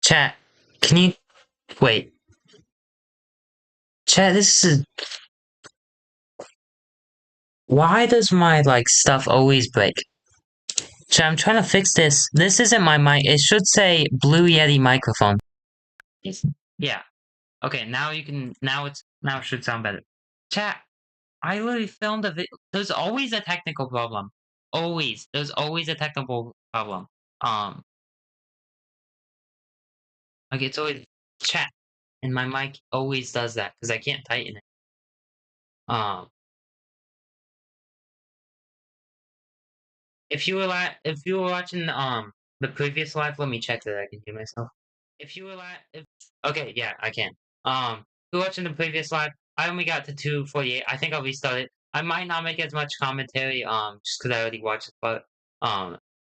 Chat, can you wait? Chat, this is why does my stuff always break? Chat, I'm trying to fix this. This isn't my mic. It should say Blue Yeti microphone. Yeah. Okay, now you can. Now it should sound better. Chat, I literally filmed a video. There's always a technical problem. Always. There's always a technical problem. Um. Like it's always chat, and my mic always does that because I can't tighten it. Um. If you were watching the previous live, let me check that I can hear myself. If you were if okay, yeah, I can. If you're watching the previous live, I only got to 2:48. I think I'll restart it. I might not make as much commentary, just because I already watched it, but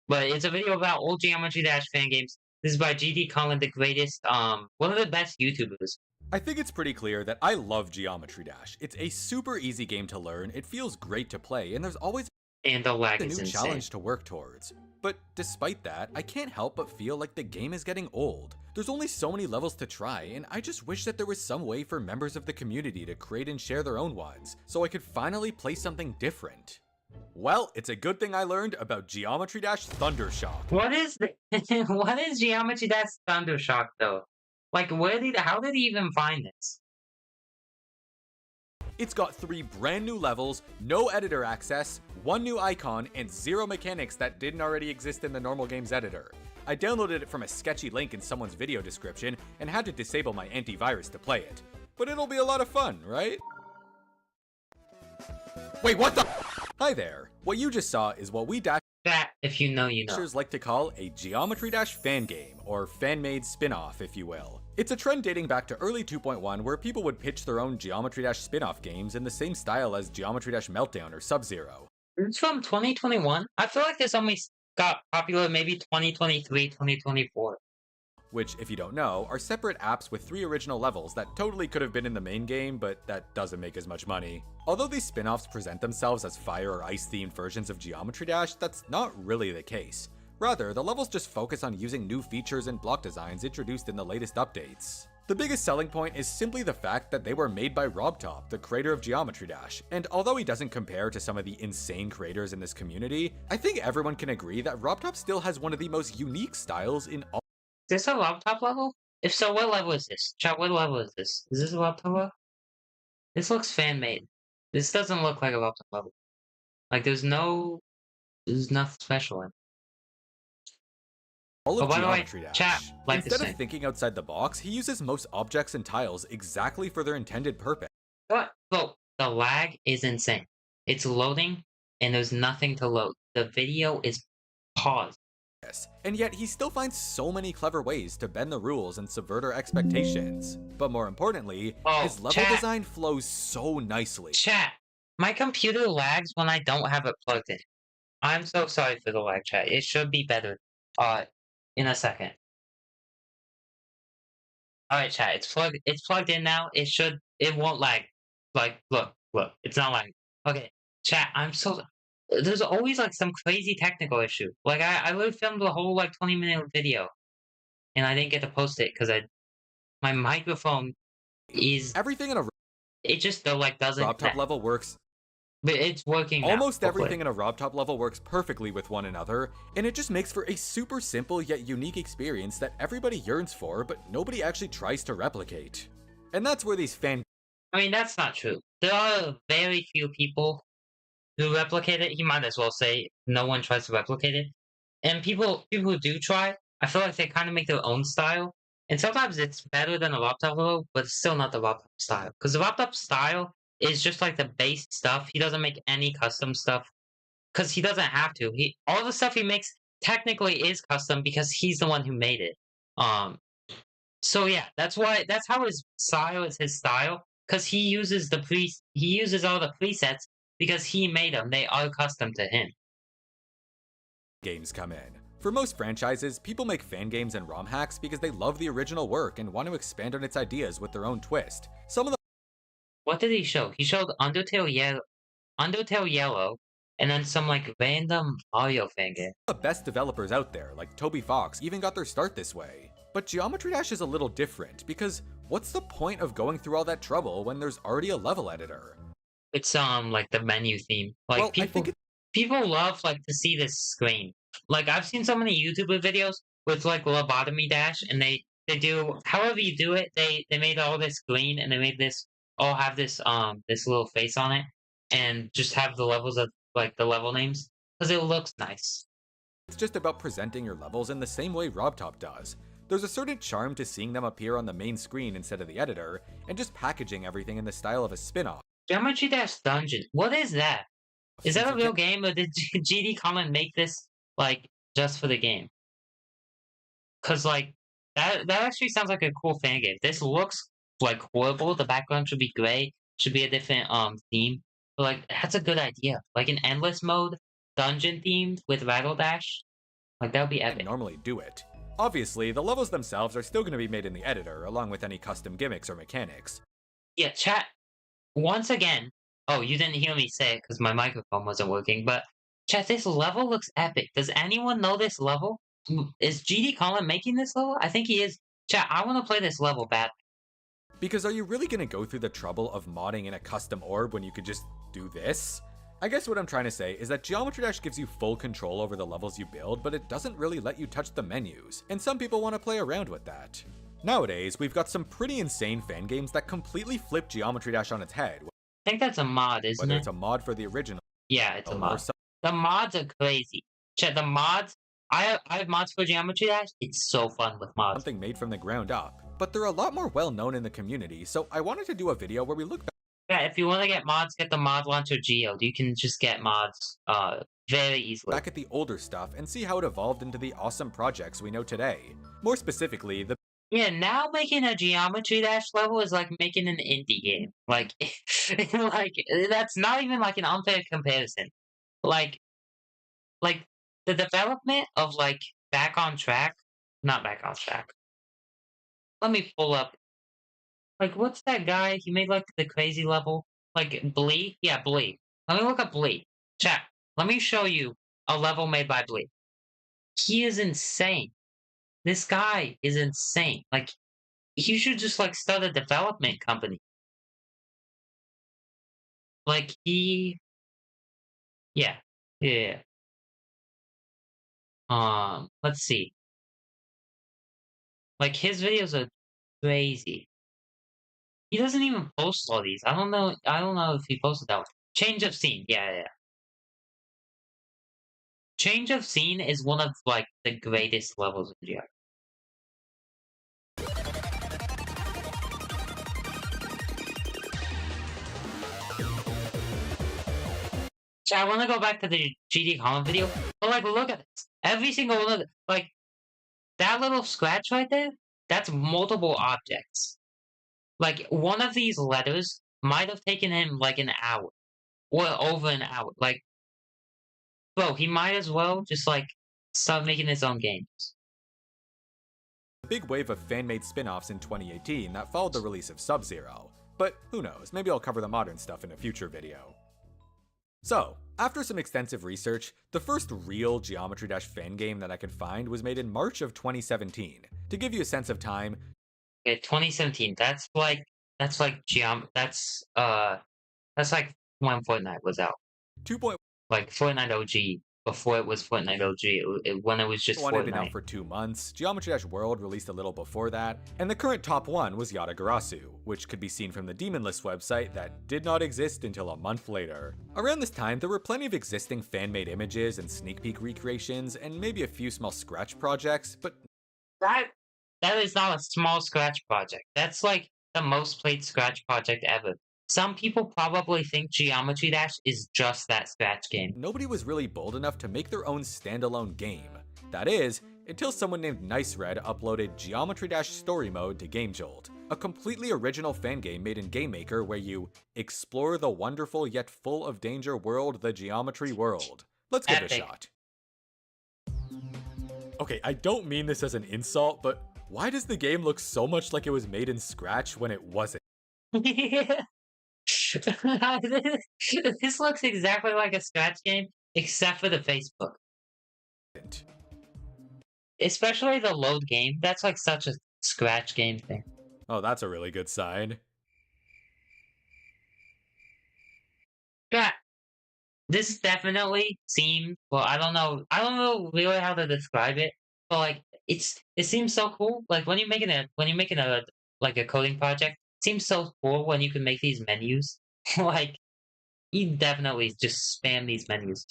it's a video about old Geometry Dash fan games. This is by GD Cullen, the greatest, one of the best YouTubers. I think it's pretty clear that I love Geometry Dash. It's a super easy game to learn, it feels great to play, and there's always And the lag a is new insane. challenge to work towards. But despite that, I can't help but feel like the game is getting old. There's only so many levels to try, and I just wish that there was some way for members of the community to create and share their own ones, so I could finally play something different. Well, it's a good thing I learned about Geometry Dash Thundershock. What is what is Geometry Dash Thundershock though? Like how did he even find this? It's got 3 brand new levels, no editor access, 1 new icon, and 0 mechanics that didn't already exist in the normal game's editor. I downloaded it from a sketchy link in someone's video description and had to disable my antivirus to play it. But it'll be a lot of fun, right? Wait, what the? Hi there. What you just saw is what we That, if you know, you know. Dashers like to call a Geometry Dash fan game, or fan-made spin-off, if you will. It's a trend dating back to early 2.1 where people would pitch their own Geometry Dash spin-off games in the same style as Geometry Dash Meltdown or Sub-Zero. It's from 2021. I feel like this only got popular maybe 2023, 2024. Which, if you don't know, are separate apps with 3 original levels that totally could have been in the main game, but that doesn't make as much money. Although these spin-offs present themselves as fire or ice themed versions of Geometry Dash, that's not really the case. Rather, the levels just focus on using new features and block designs introduced in the latest updates. The biggest selling point is simply the fact that they were made by RobTop, the creator of Geometry Dash, and although he doesn't compare to some of the insane creators in this community, I think everyone can agree that RobTop still has one of the most unique styles in all. Is this a laptop level? If so, what level is this? Chat, what level is this? Is this a laptop level? This looks fan-made. This doesn't look like a laptop level. Like, there's nothing special in it. All of By the way, Geometry Dash. chat, like Instead this of thinking outside the box, he uses most objects and tiles exactly for their intended purpose. But look, the lag is insane. It's loading, and there's nothing to load. The video is paused. And yet he still finds so many clever ways to bend the rules and subvert our expectations. But more importantly, his level design flows so nicely. Chat, my computer lags when I don't have it plugged in. I'm so sorry for the lag, chat. It should be better. In a second. Alright, chat, it's plugged in now. It won't lag. Like, look, it's not lagging. Okay, chat, there's always some crazy technical issue. Like I literally filmed a whole 20-minute video, and I didn't get to post it because my microphone is everything in a it just doesn't RobTop level works. But it's working now. Almost everything in a RobTop level works perfectly with one another, and it just makes for a super simple yet unique experience that everybody yearns for, but nobody actually tries to replicate. And that's where these I mean, that's not true. There are very few people who replicate it. He might as well say no one tries to replicate it. And people who do try, I feel like they kind of make their own style. And sometimes it's better than a laptop level, but it's still not the laptop style. Because the laptop style is just the base stuff. He doesn't make any custom stuff because he doesn't have to. All the stuff he makes technically is custom because he's the one who made it. So yeah, that's how his style is his style, because he uses all the presets because he made them. They are custom to him. Games come in. For most franchises, people make fan games and ROM hacks because they love the original work and want to expand on its ideas with their own twist. Some of the What did he show? He showed Undertale Yellow, and then some random Mario fan game. best developers out there, like Toby Fox, even got their start this way. But Geometry Dash is a little different, because what's the point of going through all that trouble when there's already a level editor? It's like the menu theme. Like Well, I think people love like to see this screen. Like I've seen so many YouTuber videos with like lobotomy dash, and they do however you do it. They made all this green, and they made this all have this little face on it, and just have the levels of like the level names because it looks nice. it's just about presenting your levels in the same way RobTop does. There's a certain charm to seeing them appear on the main screen instead of the editor, and just packaging everything in the style of a spin-off. Geometry Dash Dungeon. What is that? Is And that a for real game, or did GD Common make this like just for the game? Because like that actually sounds like a cool fan game. This looks like horrible. The background should be gray. Should be a different theme. But like that's a good idea. Like an endless mode dungeon themed with Rattle Dash. Like that would be epic. normally do it. Obviously, the levels themselves are still going to be made in the editor, along with any custom gimmicks or mechanics. Yeah, chat. Once again. Oh, you didn't hear me say it because my microphone wasn't working. But chat, this level looks epic. Does anyone know this level? Is GD Colin making this level? I think he is. Chat, I want to play this level bad. Because are you really going to go through the trouble of modding in a custom orb when you could just do this? I guess what I'm trying to say is that Geometry Dash gives you full control over the levels you build, but it doesn't really let you touch the menus, and some people want to play around with that. Nowadays, we've got some pretty insane fan games that completely flip Geometry Dash on its head, I think that's a mod, isn't whether it? it's a mod for the original Yeah, it's a or mod. The mods are crazy. Chat, the mods. I have mods for Geometry Dash. It's so fun with mods. something made from the ground up. But they're a lot more well known in the community, so I wanted to do a video where we look Yeah, if you want to get mods, get the mod launcher Geode. You can just get mods very easily. back at the older stuff and see how it evolved into the awesome projects we know today. More specifically, the Yeah, now making a Geometry Dash level is like making an indie game. Like, like that's not even like an unfair comparison. Like, like the development of like Back on Track, not Back on Track. Let me pull up. Like, what's that guy? He made like the crazy level, like Blee. Yeah, Blee. Let me look up Blee. Chat. Let me show you a level made by Blee. He is insane. This guy is insane. Like, he should just like start a development company. Like yeah, yeah. Let's see. Like his videos are crazy. He doesn't even post all these. I don't know. I don't know if he posted that one. Change of scene. Yeah, yeah. Change of scene is one of like the greatest levels in GR. So I want to go back to the GD Colin video, but like, look at this. Every single one of like that little scratch right there. That's multiple objects. Like one of these letters might have taken him like an hour or over an hour. Like, bro, he might as well just like start making his own games. big wave of fan-made spin-offs in 2018 that followed the release of Sub-Zero. But who knows, maybe I'll cover the modern stuff in a future video. So, after some extensive research, the first real Geometry Dash fan game that I could find was made in March of 2017. To give you a sense of time, Okay, 2017. That's like that's like when Fortnite was out. 2.1 Like Fortnite OG before it was Fortnite OG. When it was just had been out Fortnite. for 2 months, Geometry Dash World released a little before that, and the current top one was Yatagarasu, which could be seen from the Demon List website that did not exist until a month later. Around this time, there were plenty of existing fan-made images and sneak peek recreations, and maybe a few small scratch projects, but That is not a small scratch project. That's like the most played scratch project ever. Some people probably think Geometry Dash is just that scratch game. nobody was really bold enough to make their own standalone game. That is, until someone named NiceRed uploaded Geometry Dash Story Mode to GameJolt, a completely original fan game made in GameMaker where you explore the wonderful yet full of danger world, the Geometry World. Let's give it a Epic. shot. Okay, I don't mean this as an insult, but why does the game look so much like it was made in Scratch when it wasn't? This looks exactly like a scratch game, except for the Facebook. especially the load game. That's like such a Scratch game thing. Oh, that's a really good sign. Yeah, this definitely seemed well. I don't know really how to describe it, but like it seems so cool. Like when you're making a like a coding project, it seems so cool when you can make these menus. Like you definitely just spam these menus.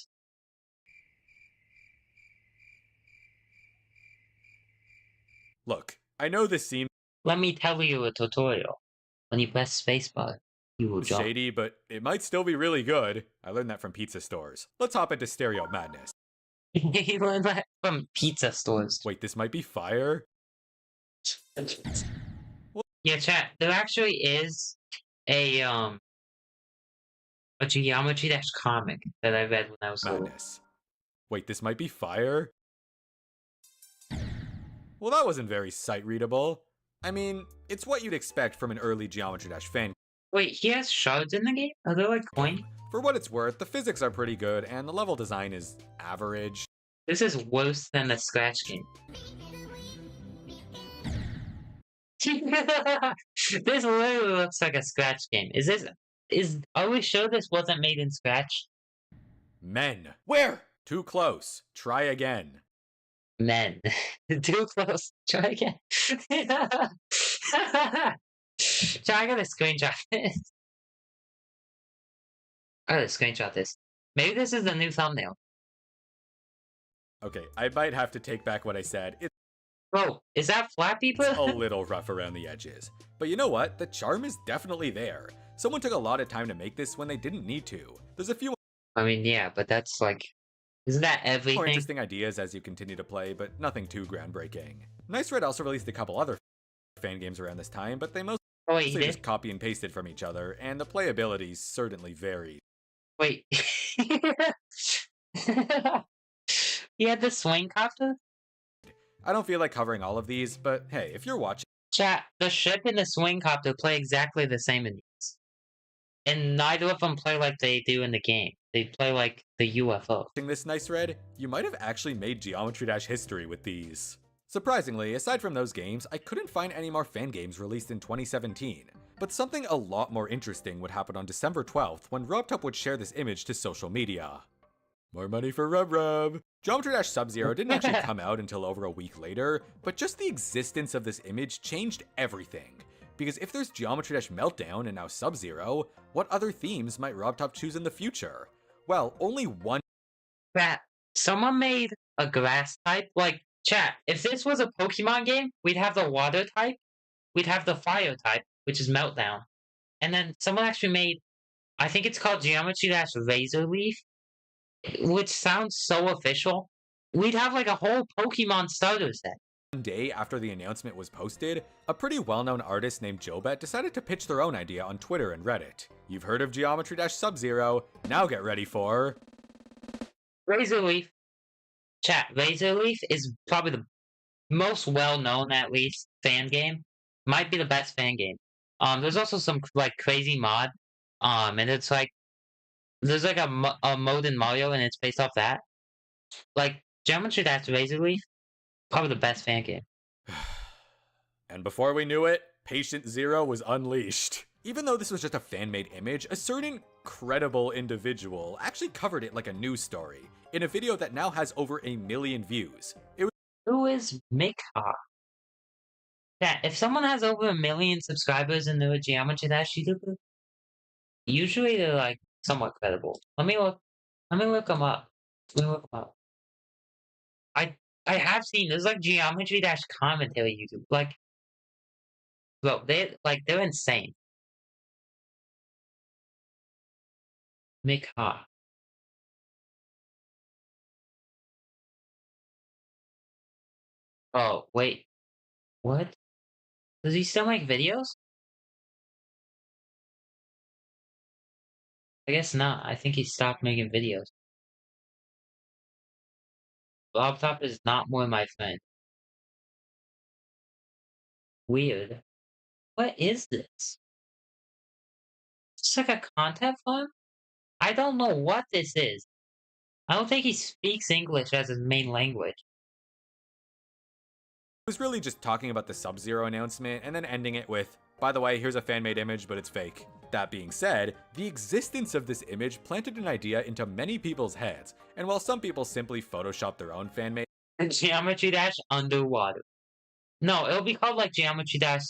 Look, I know this seems Let me tell you a tutorial. When you press spacebar, you will jump. shady, but it might still be really good. I learned that from pizza stores. Let's hop into stereo madness. You learned that from pizza stores. Wait, this might be fire? Yeah, chat. There actually is a um a Geometry Dash comic that I read when I was little. Madness. Wait, this might be fire? Well, that wasn't very sight readable. I mean, it's what you'd expect from an early Geometry Dash fan Wait, he has shards in the game? Are they like coin? For what it's worth, the physics are pretty good, and the level design is average. This is worse than the Scratch game. This literally looks like a Scratch game. Are we sure this wasn't made in Scratch? Men. Where? Too close. Try again. Men. Too close. Try again. Try, I gotta screenshot this. I gotta screenshot this. Maybe this is the new thumbnail. Okay, I might have to take back what I said. It's Bro, is that Flappy Bird? a little rough around the edges. But you know what? The charm is definitely there. Someone took a lot of time to make this when they didn't need to. There's a few I mean, yeah, but that's like, isn't that more everything? interesting ideas as you continue to play, but nothing too groundbreaking. Nice Red also released a couple other fan games around this time, but they mostly Oh wait, he did? just copy and pasted from each other, and the playability certainly varied. Wait. He had the swing copter? I don't feel like covering all of these, but hey, if you're watching Chat, the ship and the swing copter play exactly the same in these. And neither of them play like they do in the game. They play like the UFO. this Nice Red, you might have actually made Geometry Dash history with these. Surprisingly, aside from those games, I couldn't find any more fan games released in 2017. But something a lot more interesting would happen on December 12th when RubTub would share this image to social media. More money for Rub. Geometry Dash Sub-Zero didn't actually come out until over a week later, but just the existence of this image changed everything. Because if there's Geometry Dash Meltdown and now Sub-Zero, what other themes might RobTop choose in the future? Well, only one. Chat, someone made a grass type? Like, chat, if this was a Pokemon game, we'd have the water type, we'd have the fire type, which is Meltdown. And then someone actually made, I think it's called Geometry Dash Razor Leaf, which sounds so official. We'd have like a whole Pokemon starter set. One day after the announcement was posted, a pretty well-known artist named Jobet decided to pitch their own idea on Twitter and Reddit. You've heard of Geometry Dash Sub-Zero, now get ready for Razor Leaf. Chat, Razor Leaf is probably the most well-known, at least, fan game. Might be the best fan game. There's also some like crazy mod. And it's like there's like a mode in Mario, and it's based off that. Like Geometry Dash Razor Leaf, probably the best fan game. And before we knew it, Patient Zero was unleashed. Even though this was just a fan-made image, a certain credible individual actually covered it like a news story in a video that now has over 1 million views. Who is Mikha? Yeah, if someone has over 1 million subscribers and they're a Geometry Dash YouTuber, usually they're like somewhat credible. Let me look. Let me look them up. Let me look them up. I have seen there's like Geometry Dash commentary YouTube. Like, bro, they're insane. Mikha. Oh wait, what? Does he still make videos? I guess not. I think he stopped making videos. Laptop is not more my friend. Weird. What is this? It's like a content farm? I don't know what this is. I don't think he speaks English as his main language. was really just talking about the Sub-Zero announcement and then ending it with, by the way, here's a fan-made image, but it's fake. That being said, the existence of this image planted an idea into many people's heads, and while some people simply photoshopped their own fan-made Geometry Dash underwater. No, it'll be called like Geometry Dash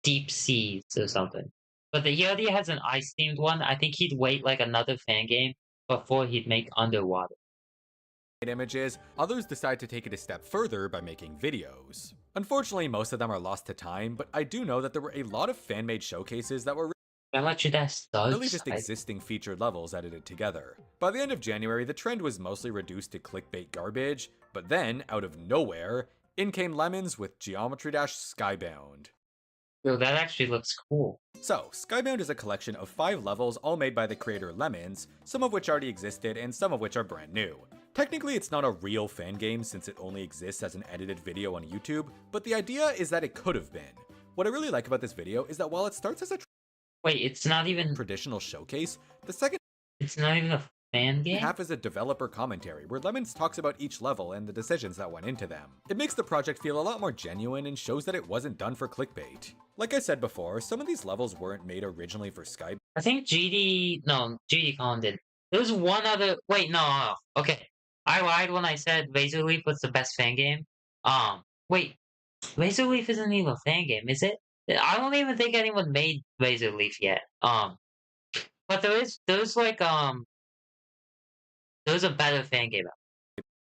Deep Seas or something. But he already has an ice themed one. I think he'd wait like another fan game before he'd make underwater. images, others decide to take it a step further by making videos. Unfortunately, most of them are lost to time, but I do know that there were a lot of fan-made showcases that were Geometry Dash does. really just existing featured levels edited together. By the end of January, the trend was mostly reduced to clickbait garbage, but then, out of nowhere, in came Lemons with Geometry Dash Skybound. Yo, that actually looks cool. So, Skybound is a collection of 5 levels all made by the creator Lemons, some of which already existed and some of which are brand new. Technically, it's not a real fan game since it only exists as an edited video on YouTube, but the idea is that it could have been. What I really like about this video is that while it starts as a Wait, it's not even. traditional showcase, the second It's not even a fan game? half is a developer commentary where Lemons talks about each level and the decisions that went into them. It makes the project feel a lot more genuine and shows that it wasn't done for clickbait. Like I said before, some of these levels weren't made originally for Skype. I think GD Colin did. There was one other. Wait, no. Okay. I lied when I said Razor Leaf was the best fan game. Wait. Razor Leaf isn't even a fan game, is it? I don't even think anyone made Razor Leaf yet. But there's a better fan game.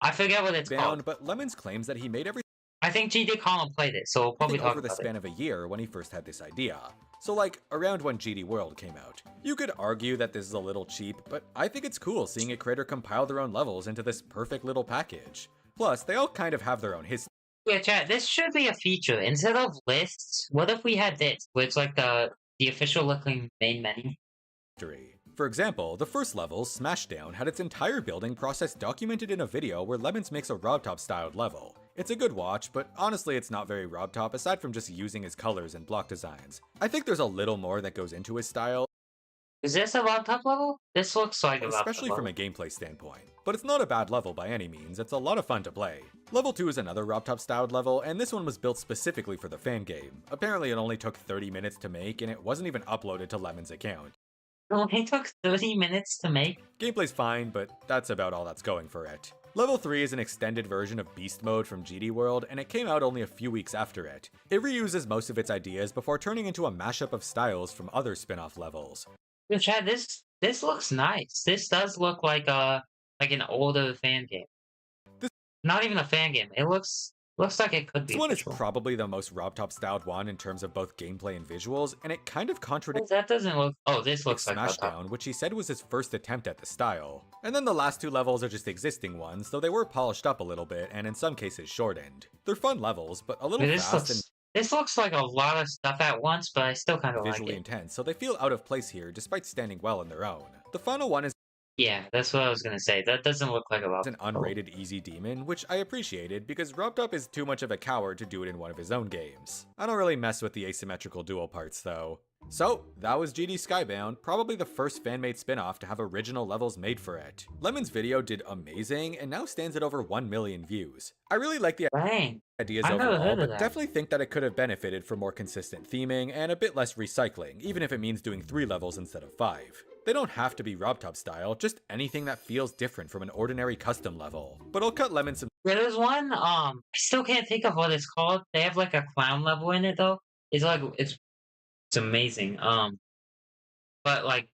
I forget what it's called. But Lemons claims that he made everything I think GD Colin played it, so we'll probably talk over the about span it. of a year when he first had this idea. So like, around when GD World came out. You could argue that this is a little cheap, but I think it's cool seeing a creator compile their own levels into this perfect little package. Plus, they all kind of have their own history. Yeah, chat, this should be a feature. Instead of lists, what if we had this, where it's like the official looking main menu? For example, the first level, Smashdown, had its entire building process documented in a video where Lemons makes a RobTop styled level. It's a good watch, but honestly it's not very RobTop aside from just using his colors and block designs. I think there's a little more that goes into his style. Is this a RobTop level? This looks like a RobTop Especially from a gameplay standpoint. But it's not a bad level by any means, it's a lot of fun to play. Level 2 is another RobTop styled level, and this one was built specifically for the fan game. Apparently it only took 30 minutes to make, and it wasn't even uploaded to Lemon's account. It only took 30 minutes to make? Gameplay's fine, but that's about all that's going for it. Level 3 is an extended version of Beast Mode from GD World, and it came out only a few weeks after it. It reuses most of its ideas before turning into a mashup of styles from other spin-off levels. Yo, Chad, this looks nice. This does look like an older fan game. Not even a fan game. It looks like it could be. This one is official. probably the most RobTop styled one in terms of both gameplay and visuals, and it kind of contradicts That doesn't look. Oh, this looks like Smashdown, which he said was his first attempt at the style. And then the last 2 levels are just existing ones, though they were polished up a little bit and in some cases shortened. They're fun levels, but a little This looks like a lot of stuff at once, but I still kind of like visually it. intense, so they feel out of place here despite standing well on their own. The final one is Yeah, that's what I was gonna say. That doesn't look like a RobTop. an unrated easy demon, which I appreciated because RobTop is too much of a coward to do it in one of his own games. I don't really mess with the asymmetrical dual parts though. So, that was GD Skybound, probably the first fan-made spin-off to have original levels made for it. Lemon's video did amazing and now stands at over 1 million views. I really like the Dang. ideas I've never overall, heard of but that. definitely think that it could have benefited from more consistent theming and a bit less recycling, even if it means doing 3 levels instead of 5. They don't have to be RobTop style, just anything that feels different from an ordinary custom level. But I'll cut Lemon some There's one. I still can't think of what it's called. They have like a clown level in it though. It's like it's amazing. But like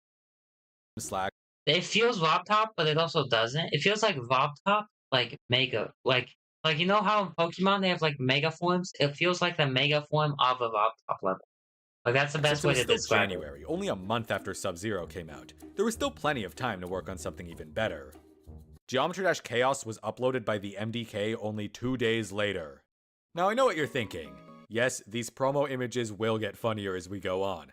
slack. it feels RobTop, but it also doesn't. It feels like RobTop, like Mega, like you know how in Pokemon they have like Mega forms. It feels like the Mega form of a RobTop level. Like that's the best Since it way was to still describe it. January, only a month after Sub-Zero came out, there was still plenty of time to work on something even better. Geometry Dash Chaos was uploaded by the MDK only 2 days later. Now I know what you're thinking. Yes, these promo images will get funnier as we go on.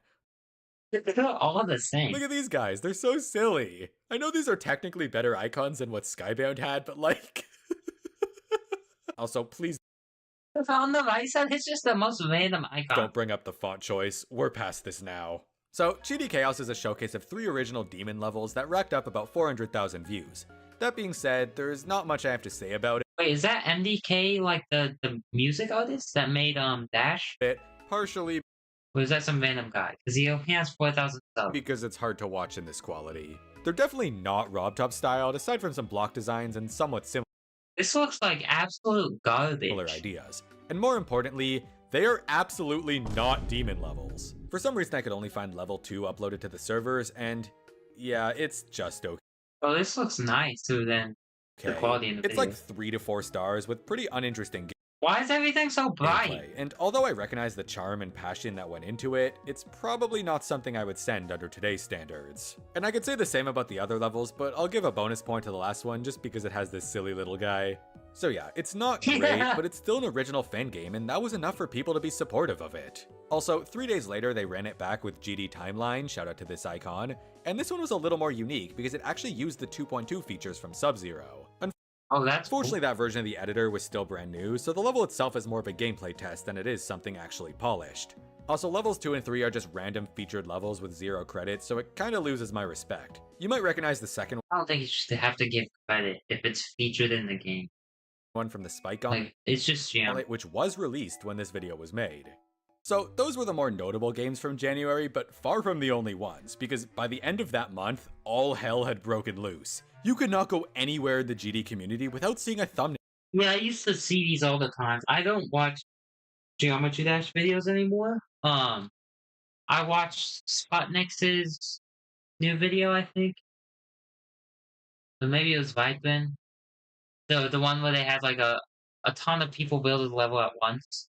They're all the same. Look at these guys, they're so silly. I know these are technically better icons than what Skybound had, but like... Also, please On the right side, it's just the most random icon. don't bring up the font choice, we're past this now. So, GD Chaos is a showcase of 3 original demon levels that racked up about 400,000 views. That being said, there's not much I have to say about it. Wait, is that MDK like the music artist that made Dash? It partially Or is that some random guy? Because he only has 4,000 subs. because it's hard to watch in this quality. They're definitely not RobTop styled, aside from some block designs and somewhat similar This looks like absolute garbage. ideas. And more importantly, they are absolutely not demon levels. For some reason, I could only find level 2 uploaded to the servers, and yeah, it's just okay. Oh, this looks nicer than the quality in the It's video. like 3 to 4 stars with pretty uninteresting Why is everything so bright? gameplay. And although I recognize the charm and passion that went into it, it's probably not something I would send under today's standards. And I could say the same about the other levels, but I'll give a bonus point to the last one just because it has this silly little guy. So yeah, it's not great, but it's still an original fan game, and that was enough for people to be supportive of it. Also, 3 days later, they ran it back with GD Timeline, shout out to this icon, and this one was a little more unique because it actually used the 2.2 features from Sub-Zero. Oh, that's cool. Unfortunately, that version of the editor was still brand new, so the level itself is more of a gameplay test than it is something actually polished. Also, levels 2 and 3 are just random featured levels with 0 credits, so it kinda loses my respect. You might recognize the second I don't think you should have to give credit if it's featured in the game. one from the Spike Gauntlet, Like, it's just which was released when this video was made. So those were the more notable games from January, but far from the only ones, because by the end of that month, all hell had broken loose. You could not go anywhere in the GD community without seeing a thumbnail Yeah, I used to see these all the time. I don't watch Geometry Dash videos anymore. I watched Spotnix's new video, I think. Or maybe it was Vipin. The one where they had like a ton of people build a level at once.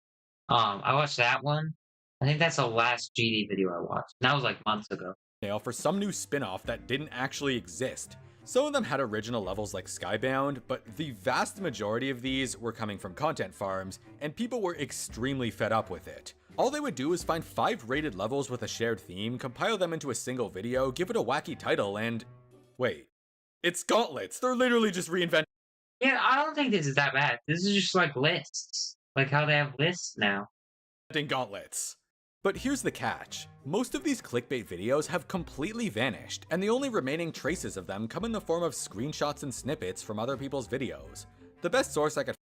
I watched that one. I think that's the last GD video I watched. And that was like months ago. for some new spin-off that didn't actually exist. Some of them had original levels like Skybound, but the vast majority of these were coming from content farms, and people were extremely fed up with it. All they would do was find 5 rated levels with a shared theme, compile them into a single video, give it a wacky title, and... wait. It's gauntlets! They're literally just reinventing Yeah, I don't think this is that bad. This is just like lists. Like how they have lists now. gauntlets. But here's the catch. Most of these clickbait videos have completely vanished, and the only remaining traces of them come in the form of screenshots and snippets from other people's videos. The best source I could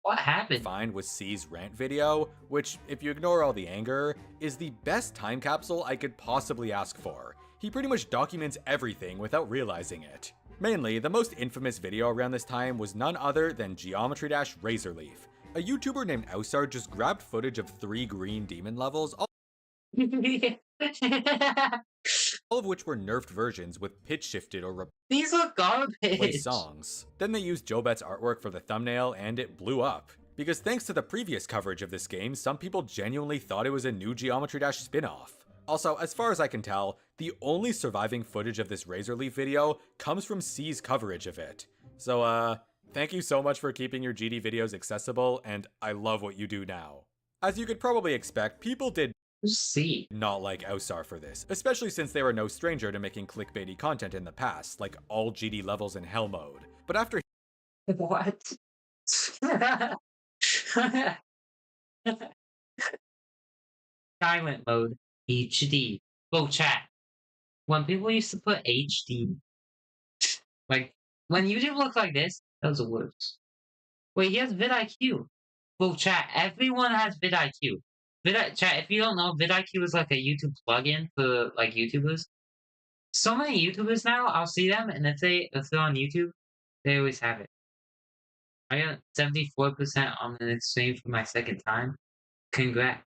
What happened? find was C's rant video, which, if you ignore all the anger, is the best time capsule I could possibly ask for. He pretty much documents everything without realizing it. Mainly, the most infamous video around this time was none other than Geometry Dash Razorleaf. A YouTuber named Ausar just grabbed footage of 3 green demon levels, all of which were nerfed versions with pitch shifted or These look garbage. replaced songs. Then they used Jobet's artwork for the thumbnail, and it blew up. Because thanks to the previous coverage of this game, some people genuinely thought it was a new Geometry Dash spin-off. Also, as far as I can tell, the only surviving footage of this Razorleaf video comes from C's coverage of it. So, thank you so much for keeping your GD videos accessible, and I love what you do now. As you could probably expect, people did See. not like Ausar for this, especially since they were no stranger to making clickbaity content in the past, like all GD levels in hell mode. But after What? Silent mode. HD. Go chat. When people used to put HD, like when YouTube looked like this, that was the worst. Wait, he has vidIQ. Well, chat. Everyone has vidIQ. Chat. If you don't know, vidIQ is like a YouTube plugin for like YouTubers. So many YouTubers now, I'll see them, and if they're on YouTube, they always have it. I got 74% on the next stream for my second time. Congrats.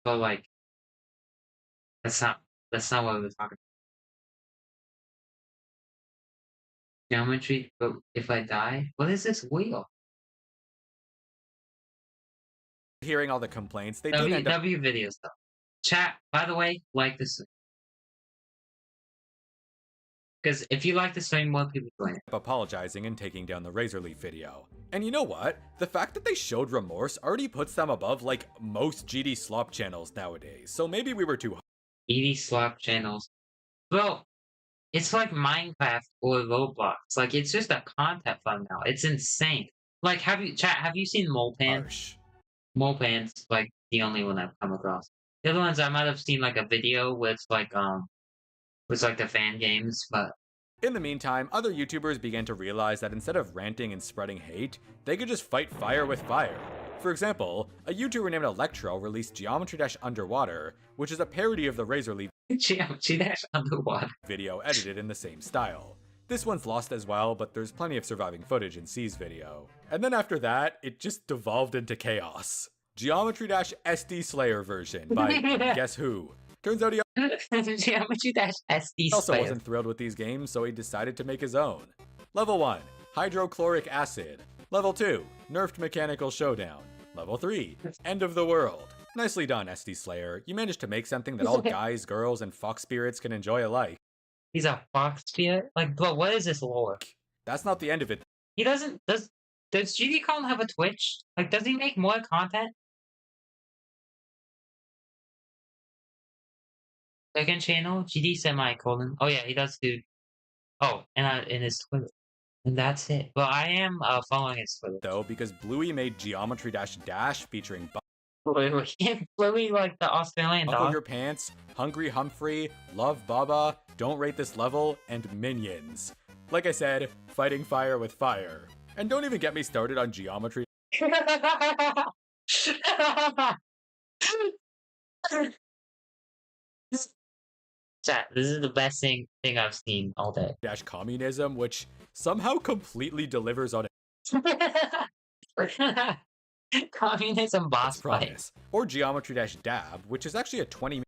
But like, that's not what we're talking about. Geometry, but if I die, what is this wheel? hearing all the complaints, they did W end up W videos though. Chat, by the way, like this. Because if you like the stream, more people join it. apologizing and taking down the Razorleaf video. And you know what? The fact that they showed remorse already puts them above like most GD slop channels nowadays, so maybe we were too 80 slop channels. Bro, it's like Minecraft or Roblox. Like, it's just a content fund now. It's insane. Like, have you seen Molepan? harsh. Molepan's like the only one I've come across. The other ones I might have seen like a video with like the fan games, but In the meantime, other YouTubers began to realize that instead of ranting and spreading hate, they could just fight fire with fire. For example, a YouTuber named Electro released Geometry Dash Underwater, which is a parody of the Razor Leaf Geometry Dash Underwater video edited in the same style. This one's lost as well, but there's plenty of surviving footage in C's video. And then after that, it just devolved into chaos. Geometry Dash SD Slayer version by guess who? Turns out he Geometry Dash SD also Slayer. wasn't thrilled with these games, so he decided to make his own. Level 1, Hydrochloric Acid. Level 2, Nerfed Mechanical Showdown. Level 3, End of the World. Nicely done, SD Slayer. You managed to make something that all guys, girls, and fox spirits can enjoy alike. He's a fox spirit? Like, but what is this lore? That's not the end of it. He doesn't, does GD Colin have a Twitch? Like, does he make more content? Second channel, GD semicolon. Oh yeah, he does do. Oh, and in his Twitter, and that's it. Well, I am following his Twitter though, because Bluey made Geometry Dash Dash featuring Bluey, like the Australian Buckle dog. Your Pants, Hungry Humphrey, Love Baba, Don't Rate This Level, and Minions. Like I said, fighting fire with fire. And don't even get me started on Geometry. Chat, this is the best thing I've seen all day. Dash Communism, which somehow completely delivers on it. Communism boss fight. Or Geometry Dash Dab, which is actually a 20-minute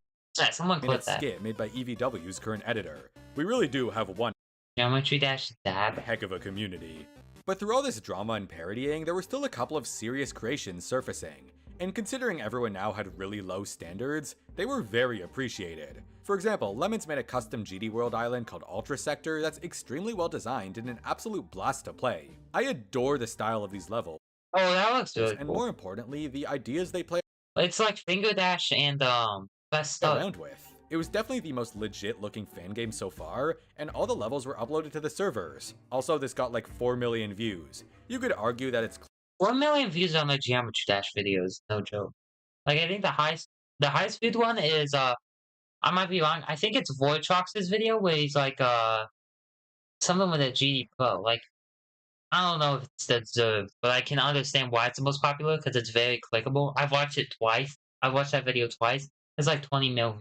Someone clip that. skit made by EVW's current editor. We really do have one Geometry Dash Dab. heck of a community. But through all this drama and parodying, there were still a couple of serious creations surfacing. And considering everyone now had really low standards, they were very appreciated. For example, Lemons made a custom GD World island called Ultra Sector that's extremely well designed and an absolute blast to play. I adore the style of these levels. Oh, that looks really And cool. more importantly, the ideas they play It's like Finger Dash and Best Stuff. around with. It was definitely the most legit looking fan game so far, and all the levels were uploaded to the servers. Also, this got like 4 million views. You could argue that it's 4 million views on the Geometry Dash videos, no joke. Like, I think the highest viewed one is, I might be wrong, I think it's Voidtrox's video where he's like, something with a GD Pro. Like, I don't know if it's deserved, but I can understand why it's the most popular, because it's very clickable. I've watched it twice. I've watched that video twice. It's like 20 million.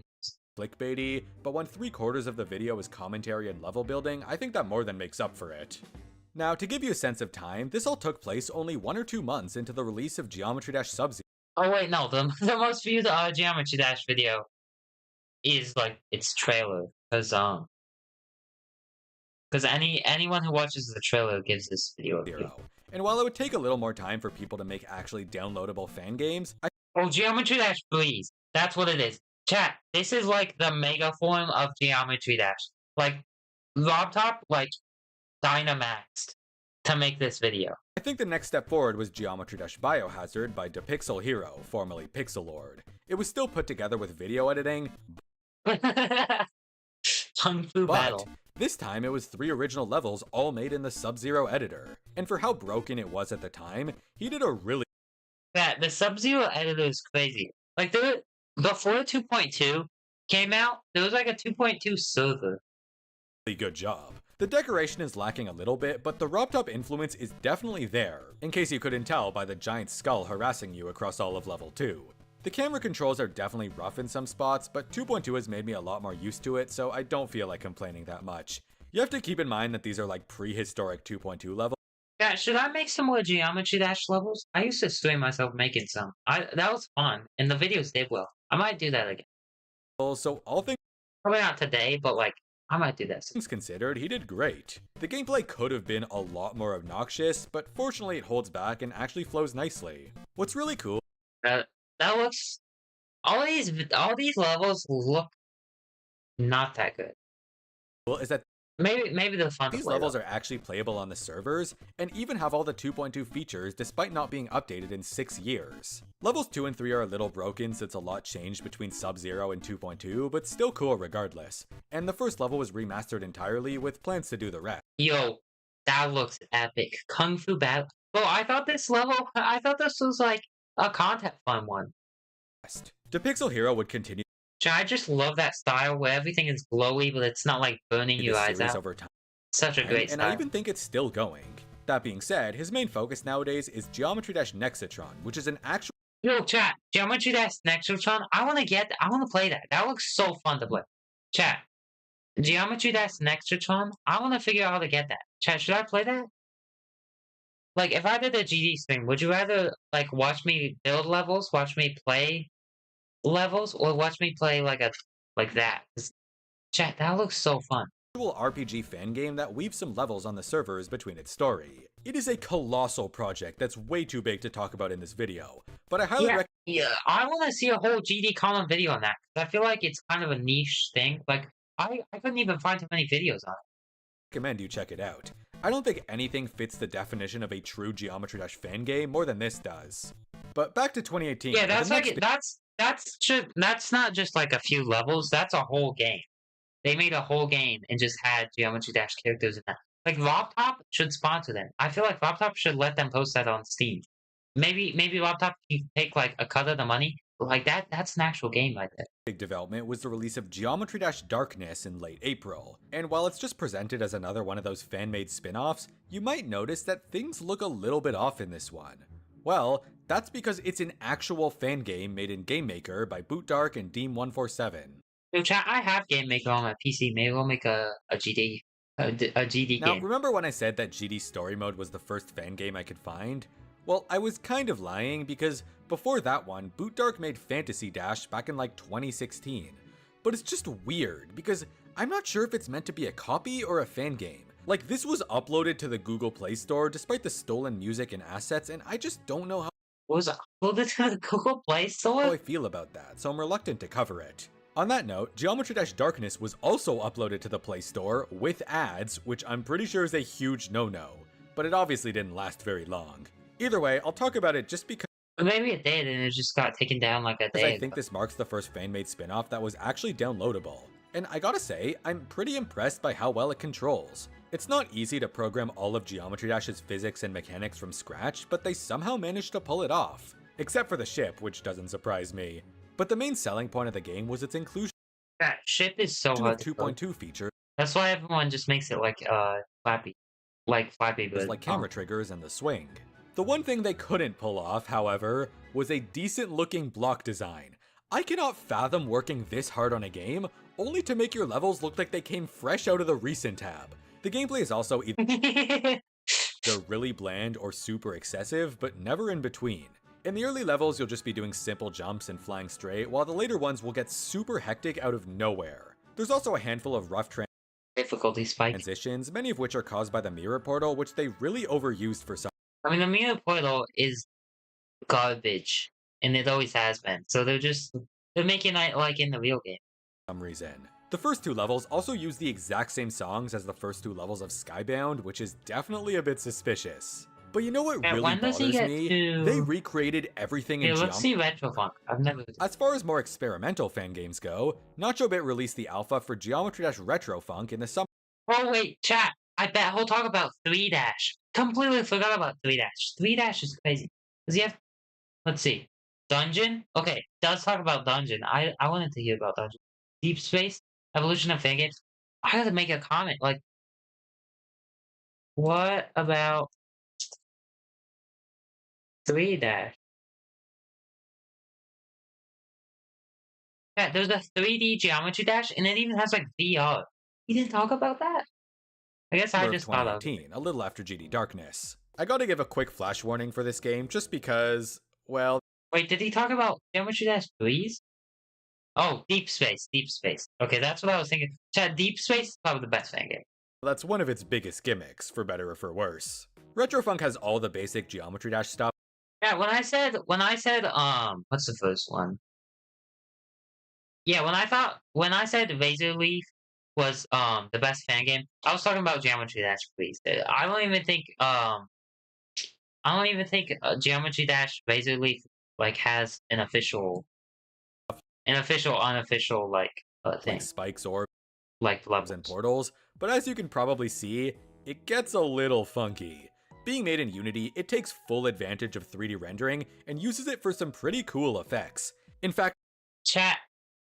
clickbaity, but when 3/4 of the video is commentary and level building, I think that more than makes up for it. Now, to give you a sense of time, this all took place only 1 or 2 months into the release of Geometry Dash Sub-Zero. Oh wait, no, the most viewed Geometry Dash video is like its trailer, because anyone who watches the trailer gives this video a view. And while it would take a little more time for people to make actually downloadable fan games, Oh, Geometry Dash, please. That's what it is. Chat, this is like the mega form of Geometry Dash. Like, Robtop, like, Dynamaxed to make this video. I think the next step forward was Geometry Dash Biohazard by DePixel Hero, formerly Pixel Lord. It was still put together with video editing, Kung Fu but Battle. this time it was 3 original levels all made in the Sub-Zero editor. And for how broken it was at the time, he did a really Yeah, the Sub-Zero editor is crazy. Like, before 2.2 came out, there was like a 2.2 server. good job. The decoration is lacking a little bit, but the RobTop influence is definitely there, in case you couldn't tell by the giant skull harassing you across all of level 2. The camera controls are definitely rough in some spots, but 2.2 has made me a lot more used to it, so I don't feel like complaining that much. You have to keep in mind that these are like prehistoric 2.2 levels. Yeah, should I make some more Geometry Dash levels? I used to stream myself making some. That was fun, and the videos did well. I might do that again. So all things Probably not today, but like, I might do that soon. considered, he did great. The gameplay could have been a lot more obnoxious, but fortunately it holds back and actually flows nicely. What's really cool That looks... All these levels look not that good. is that Maybe they're fun to these play, levels though. are actually playable on the servers, and even have all the 2.2 features despite not being updated in 6 years. Levels 2 and 3 are a little broken since a lot changed between Sub-Zero and 2.2, but still cool regardless. And the first level was remastered entirely with plans to do the rest. Yo, that looks epic. Kung Fu Battle. Bro, I thought this was like a content fun one. DePixel Hero would continue I just love that style where everything is glowy, but it's not like burning your this eyes series out. over time. Such a great and I style. even think it's still going. That being said, his main focus nowadays is Geometry Dash Nexatron, which is an actual Yo, chat. Geometry Dash Nextron. I want to play that. That looks so fun to play. Chat. Geometry Dash Nextron. I want to figure out how to get that. Chat. Should I play that? Like, if I did a GD stream, would you rather like watch me build levels, watch me play levels, or watch me play like that? 'Cause, chat. That looks so fun. RPG fan game that weaves some levels on the servers between its story. It is a colossal project that's way too big to talk about in this video, but I highly Yeah. I want to see a whole GD common video on that. 'Cause I feel like it's kind of a niche thing. Like, I couldn't even find too many videos on it. recommend you check it out. I don't think anything fits the definition of a true Geometry Dash fan game more than this does. But back to 2018. Yeah, that's like that's not just like a few levels. That's a whole game. They made a whole game and just had Geometry Dash characters in that. Like RobTop should sponsor them. I feel like RobTop should let them post that on Steam. Maybe RobTop can take like a cut of the money. But like that's an actual game right there. Big development was the release of Geometry Dash Darkness in late April, and while it's just presented as another one of those fan-made spin-offs, you might notice that things look a little bit off in this one. Well, that's because it's an actual fan game made in GameMaker by BootDark and Deem147. Yo, chat, I have Game Maker on my PC. Maybe we'll make a GD Now, game. remember when I said that GD Story Mode was the first fan game I could find? Well, I was kind of lying because before that one, BootDark made Fantasy Dash back in like 2016. But it's just weird because I'm not sure if it's meant to be a copy or a fan game. Like, this was uploaded to the Google Play Store despite the stolen music and assets, and I just don't know What was it uploaded to the Google Play how Store? I feel about that, so I'm reluctant to cover it. On that note, Geometry Dash Darkness was also uploaded to the Play Store with ads, which I'm pretty sure is a huge no-no, but it obviously didn't last very long. Either way, I'll talk about it just because Or maybe it did, and it just got taken down like a day I think ago. this marks the first fan-made spin-off that was actually downloadable. And I gotta say, I'm pretty impressed by how well it controls. It's not easy to program all of Geometry Dash's physics and mechanics from scratch, but they somehow managed to pull it off. Except for the ship, which doesn't surprise me. But the main selling point of the game was its inclusion That ship is so of hard to code. 2.2 features That's why everyone just makes it like Flappy, but like camera triggers and the swing. The one thing they couldn't pull off, however, was a decent looking block design. I cannot fathom working this hard on a game, only to make your levels look like they came fresh out of the recent tab. The gameplay is also either really bland or super excessive, but never in between. In the early levels, you'll just be doing simple jumps and flying straight, while the later ones will get super hectic out of nowhere. There's also a handful of rough difficulty spike. transitions, many of which are caused by the mirror portal, which they really overused for some I mean, the mirror portal is garbage, and it always has been. So they're making it like in the real game. reason. The first two levels also use the exact same songs as the first two levels of Skybound, which is definitely a bit suspicious. But you know what Yeah, really when does he bothers get me? to- They recreated everything in Yeah, let's Geometry. see Retrofunk. I've never. As far as more experimental fan games go, NachoBit released the alpha for Geometry Dash Retrofunk in the summer Oh wait, chat. I bet he'll talk about 3 Dash. Completely forgot about 3 Dash. 3 Dash is crazy. Does he have? Let's see. Dungeon. Okay, does talk about Dungeon. I wanted to hear about Dungeon. Deep Space. Evolution of fan games. I gotta make a comment. Like, what about 3 Dash? Yeah, there's a 3D Geometry Dash, and it even has like VR. He didn't talk about that. I guess I of just thought of. 2018, a little after GD Darkness. I gotta give a quick flash warning for this game just because, well, Wait, did he talk about Geometry Dash Breeze? Oh, Deep Space, Deep Space. Okay, that's what I was thinking. Chad, Deep Space is probably the best fan game. that's one of its biggest gimmicks, for better or for worse. Retrofunk has all the basic Geometry Dash stuff, Yeah, when I said, what's the first one? Yeah, when I said Razor Leaf was the best fan game, I was talking about Geometry Dash Breeze. I don't even think Geometry Dash Razor Leaf like has an official, unofficial thing like spikes, orbs, like and levels. portals, but as you can probably see, it gets a little funky. Being made in Unity, it takes full advantage of 3D rendering and uses it for some pretty cool effects. In fact, Chat,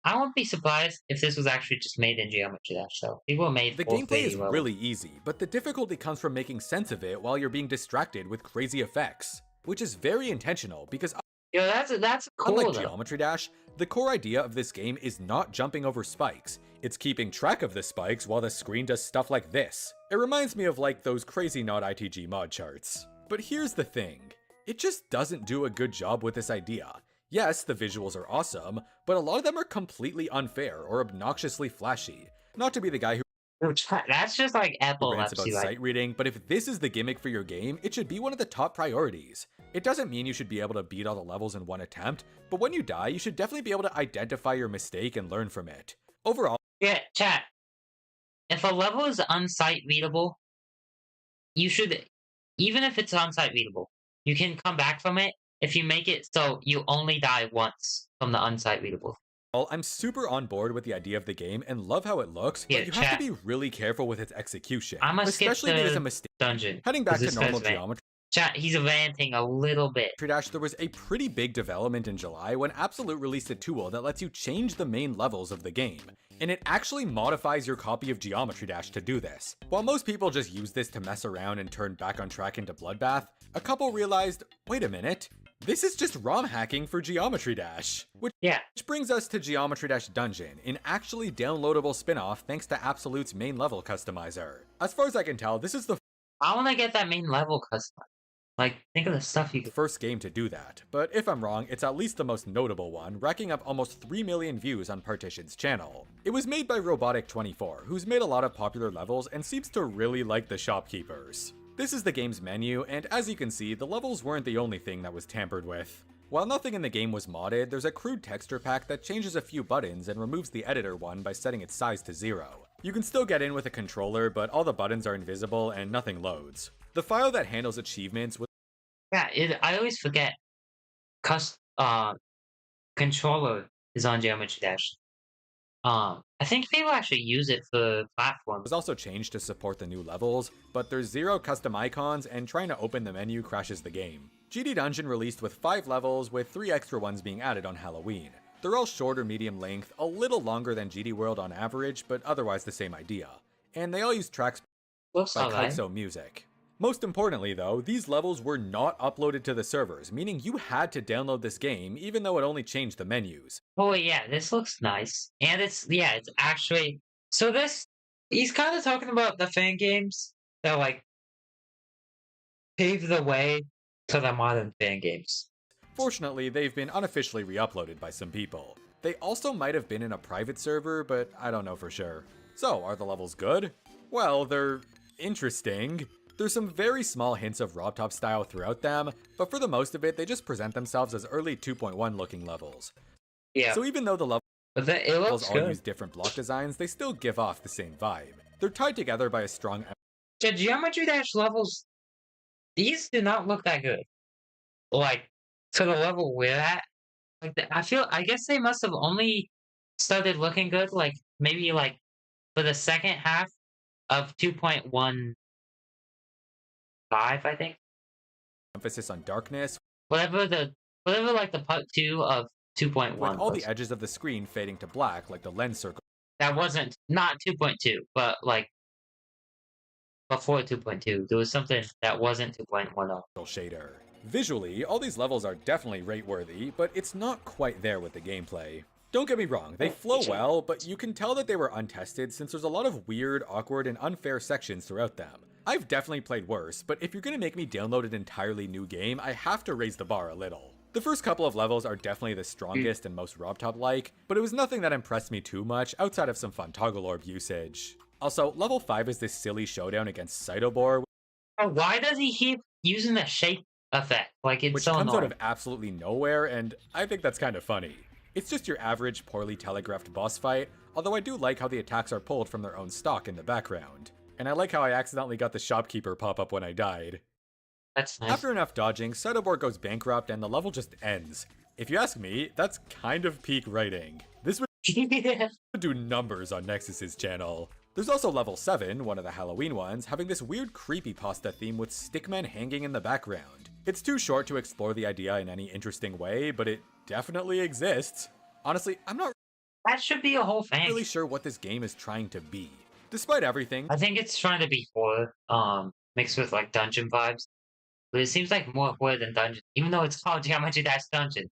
I wouldn't be surprised if this was actually just made in Geometry Dash. So people made The full gameplay 3D is levels. really easy, but the difficulty comes from making sense of it while you're being distracted with crazy effects, which is very intentional because Yo, that's unlike cool though. Geometry Dash, the core idea of this game is not jumping over spikes, it's keeping track of the spikes while the screen does stuff like this. It reminds me of like those crazy not ITG mod charts. But here's the thing, it just doesn't do a good job with this idea. Yes, the visuals are awesome, but a lot of them are completely unfair or obnoxiously flashy. Not to be the guy who That's just like rants about epilepsy. Like, sight reading, but if this is the gimmick for your game, it should be one of the top priorities. It doesn't mean you should be able to beat all the levels in one attempt, but when you die, you should definitely be able to identify your mistake and learn from it. Overall, yeah, chat. If a level is unsight readable, you should, even if it's unsight readable, you can come back from it if you make it so you only die once from the unsight readable. I'm super on board with the idea of the game and love how it looks, Yeah, but you have to chat. be really careful with its execution, I'm gonna skip especially because the a mistake. dungeon. Heading 'Cause back to this normal guy's van. geometry Chat, he's ranting a little bit. Dash, there was a pretty big development in July when Absolute released a tool that lets you change the main levels of the game, and it actually modifies your copy of Geometry Dash to do this. While most people just use this to mess around and turn Back on Track into Bloodbath, a couple realized, wait a minute, this is just ROM hacking for Geometry Dash. Which brings us to Geometry Dash Dungeon, an actually downloadable spin-off thanks to Absolute's main level customizer. As far as I can tell, this is the I want to get that main level custom. Like, think of the stuff you could. first game to do that, but if I'm wrong, it's at least the most notable one, racking up almost 3 million views on Partition's channel. It was made by Robotic24, who's made a lot of popular levels and seems to really like the shopkeepers. This is the game's menu, and as you can see, the levels weren't the only thing that was tampered with. While nothing in the game was modded, there's a crude texture pack that changes a few buttons and removes the editor one by setting its size to 0. You can still get in with a controller, but all the buttons are invisible and nothing loads. The file that handles achievements was Yeah, I always forget. Controller is on Geometry Dash. I think people actually use it for platforms. also changed to support the new levels, but there's 0 custom icons and trying to open the menu crashes the game. GD Dungeon released with 5 levels, with 3 extra ones being added on Halloween. They're all short or medium length, a little longer than GD World on average, but otherwise the same idea. And they all use tracks Looks by alright. Kaixo Music. Most importantly though, these levels were not uploaded to the servers, meaning you had to download this game even though it only changed the menus. Oh yeah, this looks nice, and it's actually so this. He's kind of talking about the fan games that like pave the way to the modern fan games. Fortunately, they've been unofficially re-uploaded by some people. They also might have been in a private server, but I don't know for sure. So, are the levels good? Well, they're interesting. There's some very small hints of RobTop style throughout them, but for the most of it, they just present themselves as early 2.1 looking levels. Yeah, So even though the but it looks levels all good. use different block designs, they still give off the same vibe. They're tied together by a strong The Geometry Dash levels, these do not look that good. Like to the level we're at, like I guess they must have only started looking good like maybe like for the second half of 2.15, I think. emphasis on darkness, Whatever like the part 2 of with 2.1 all the was. edges of the screen fading to black like the lens circle That wasn't not 2.2, but like before 2.2, there was something that wasn't 2.10. shader. Visually, all these levels are definitely rate-worthy, but it's not quite there with the gameplay. Don't get me wrong, they flow well, but you can tell that they were untested since there's a lot of weird, awkward, and unfair sections throughout them. I've definitely played worse, but if you're gonna make me download an entirely new game, I have to raise the bar a little. The first couple of levels are definitely the strongest and most RobTop-like, but it was nothing that impressed me too much outside of some fun toggle orb usage. Also, level 5 is this silly showdown against Cytobor, Why does he keep using the shape effect? Like it's which so comes out annoying. of absolutely nowhere, and I think that's kind of funny. It's just your average, poorly telegraphed boss fight, although I do like how the attacks are pulled from their own stock in the background. And I like how I accidentally got the shopkeeper pop up when I died. That's nice. After enough dodging, Cytobor goes bankrupt and the level just ends. If you ask me, that's kind of peak writing. This would do numbers on Nexus's channel. There's also level 7, one of the Halloween ones, having this weird creepypasta theme with stickmen hanging in the background. It's too short to explore the idea in any interesting way, but it definitely exists. Honestly, I'm not That should be a whole fan Really game. sure what this game is trying to be. Despite everything, I think it's trying to be horror, mixed with like dungeon vibes. But it seems like more horror than dungeon, even though it's called Geometry Dash Dungeon.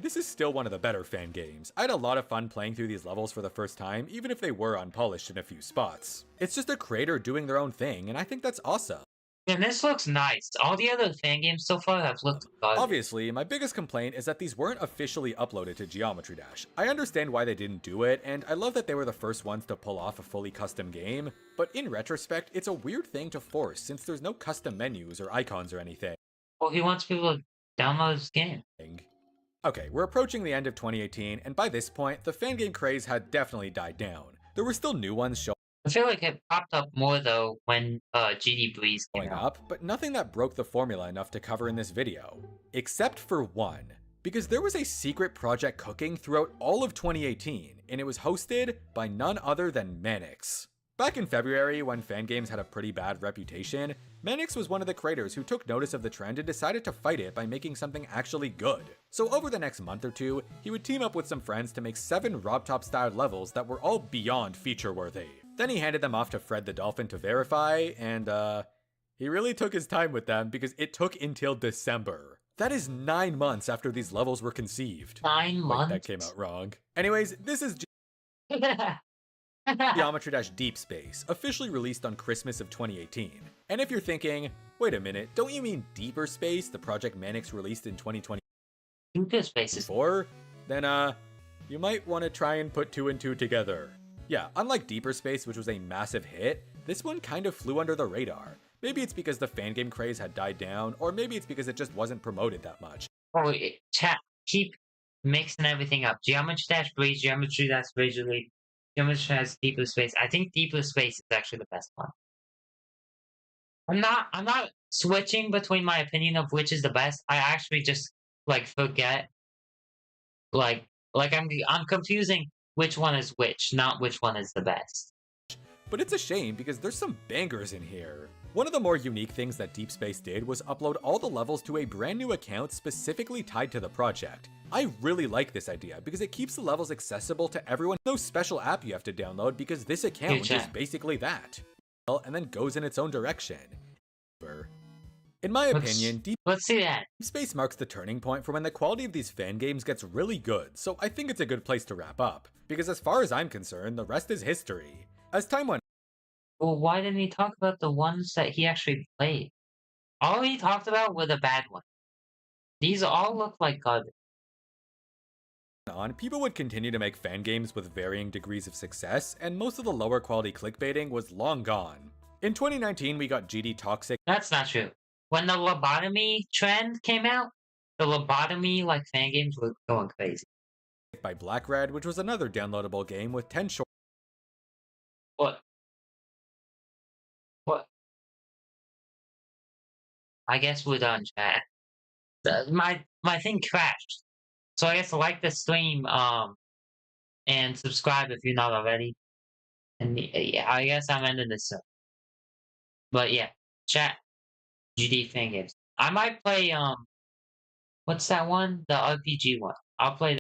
this is still one of the better fan games. I had a lot of fun playing through these levels for the first time, even if they were unpolished in a few spots. It's just a creator doing their own thing, and I think that's awesome. And this looks nice. All the other fan games so far have looked garbage. Obviously, my biggest complaint is that these weren't officially uploaded to Geometry Dash. I understand why they didn't do it, and I love that they were the first ones to pull off a fully custom game, but in retrospect, it's a weird thing to force since there's no custom menus or icons or anything. Well, he wants people to download his game. Okay, we're approaching the end of 2018, and by this point, the fan game craze had definitely died down. There were still new ones showing I feel like it popped up more though when GD Breeze came out. up, but nothing that broke the formula enough to cover in this video. Except for one. Because there was a secret project cooking throughout all of 2018, and it was hosted by none other than Manix. Back in February, when fan games had a pretty bad reputation, Manix was one of the creators who took notice of the trend and decided to fight it by making something actually good. So over the next month or two, he would team up with some friends to make 7 RobTop styled levels that were all beyond feature worthy. Then he handed them off to Fred the Dolphin to verify, and he really took his time with them because it took until December. That is 9 months after these levels were conceived. 9 Wait, months? that came out wrong. Anyways, this is Geometry Dash Deep Space, officially released on Christmas of 2018. And if you're thinking, wait a minute, don't you mean Deeper Space, the project Manix released in 2024? Deeper Space is Then you might want to try and put 2 and 2 together. Yeah, unlike Deeper Space, which was a massive hit, this one kind of flew under the radar. Maybe it's because the fan game craze had died down, or maybe it's because it just wasn't promoted that much. Oh, chat, keep mixing everything up. Geometry Dash Breeze, Geometry Dash Visually, Geometry Dash Deeper Space. I think Deeper Space is actually the best one. I'm not switching between my opinion of which is the best. I actually just like forget I'm confusing which one is which, not which one is the best. But it's a shame because there's some bangers in here. One of the more unique things that Deep Space did was upload all the levels to a brand new account specifically tied to the project. I really like this idea because it keeps the levels accessible to everyone. No special app you have to download because this account is basically that. And then goes in its own direction. In my opinion, Let's see that. Deep Space marks the turning point for when the quality of these fan games gets really good, so I think it's a good place to wrap up. Because as far as I'm concerned, the rest is history. As time went Well, why didn't he talk about the ones that he actually played? All he talked about were the bad ones. These all look like garbage. on, people would continue to make fan games with varying degrees of success, and most of the lower quality clickbaiting was long gone. In 2019, we got GD Toxic. That's not true. When the lobotomy trend came out, the lobotomy like fan games were going crazy. By Black Red, which was another downloadable game with 10 short. What? What? I guess we're done, chat. My thing crashed. So I guess like the stream, and subscribe if you're not already. And yeah, I guess I'm ending this soon. But yeah, chat, GD fan games. I might play what's that one? The RPG one. I'll play